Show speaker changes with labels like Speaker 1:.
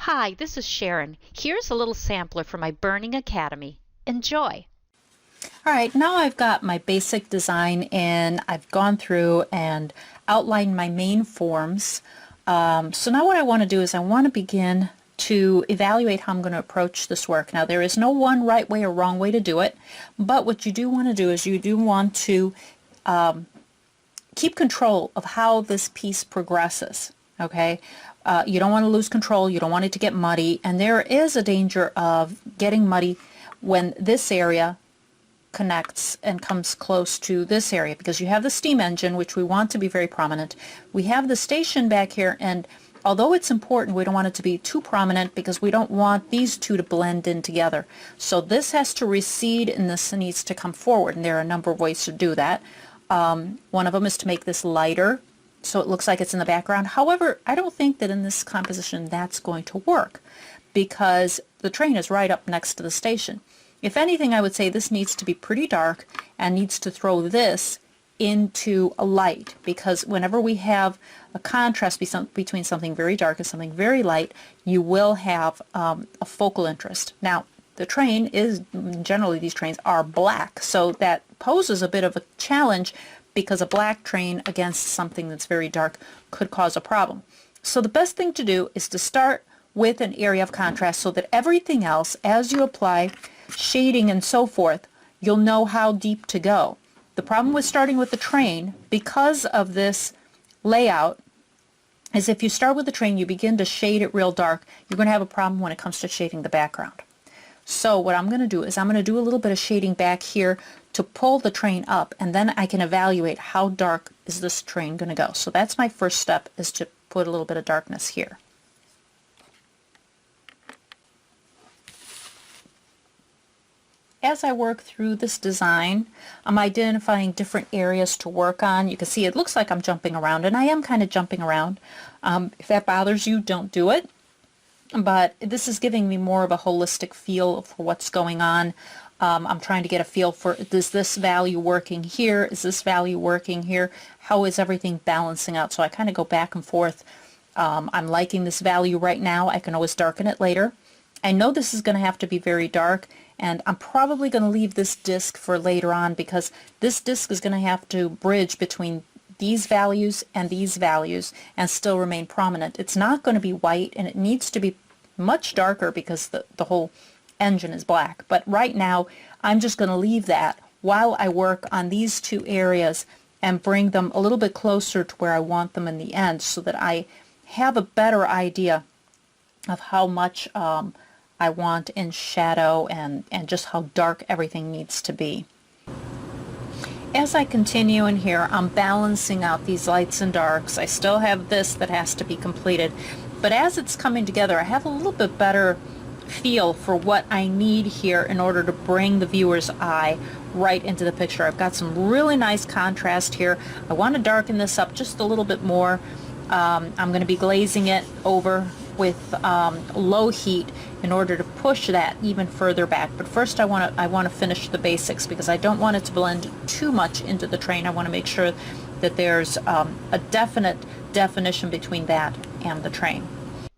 Speaker 1: Hi, this is Sharon. Here's a little sampler for my Burning Academy. Enjoy!
Speaker 2: Alright, now I've got my basic design in. I've gone through and outlined my main forms. So now what I want to do is I want to begin to evaluate how I'm going to approach this work. Now there is no one right way or wrong way to do it, but what you do want to do is you do want to keep control of how this piece progresses. Okay, you don't want to lose control, you don't want it to get muddy, and there is a danger of getting muddy when this area connects and comes close to this area, because you have the steam engine, which we want to be very prominent. We have the station back here, and although it's important, we don't want it to be too prominent because we don't want these two to blend in together. So this has to recede and this needs to come forward, and there are a number of ways to do that. One of them is to make this lighter so it looks like it's in the background. However, I don't think that in this composition that's going to work because the train is right up next to the station. If anything, I would say this needs to be pretty dark and needs to throw this into a light, because whenever we have a contrast between something very dark and something very light, you will have a focal interest. Now, the train is, generally these trains are black, so that poses a bit of a challenge because a black train against something that's very dark could cause a problem. So the best thing to do is to start with an area of contrast so that everything else, as you apply shading and so forth, you'll know how deep to go. The problem with starting with the train, because of this layout, is if you start with the train, you begin to shade it real dark, you're going to have a problem when it comes to shading the background. So what I'm going to do is I'm going to do a little bit of shading back here to pull the train up, and then I can evaluate how dark is this train going to go. So that's my first step, is to put a little bit of darkness here. As I work through this design, I'm identifying different areas to work on. You can see it looks like I'm jumping around, and I am kind of jumping around. If that bothers you, don't do it. But this is giving me more of a holistic feel for what's going on. I'm trying to get a feel for, is this value working here? Is this value working here? How is everything balancing out? So I kind of go back and forth. I'm liking this value right now. I can always darken it later. I know this is going to have to be very dark, and I'm probably going to leave this disc for later on, because this disc is going to have to bridge between these values and these values and still remain prominent. It's not going to be white, and it needs to be much darker because the whole engine is black. But right now I'm just going to leave that while I work on these two areas and bring them a little bit closer to where I want them in the end, so that I have a better idea of how much I want in shadow and just how dark everything needs to be. As I continue in here, I'm balancing out these lights and darks. I still have this that has to be completed, but as it's coming together, I have a little bit better feel for what I need here in order to bring the viewer's eye right into the picture. I've got some really nice contrast here. I want to darken this up just a little bit more. I'm going to be glazing it over with low heat in order to push that even further back. But first I want to finish the basics, because I don't want it to blend too much into the train. I want to make sure that there's a definite definition between that and the train.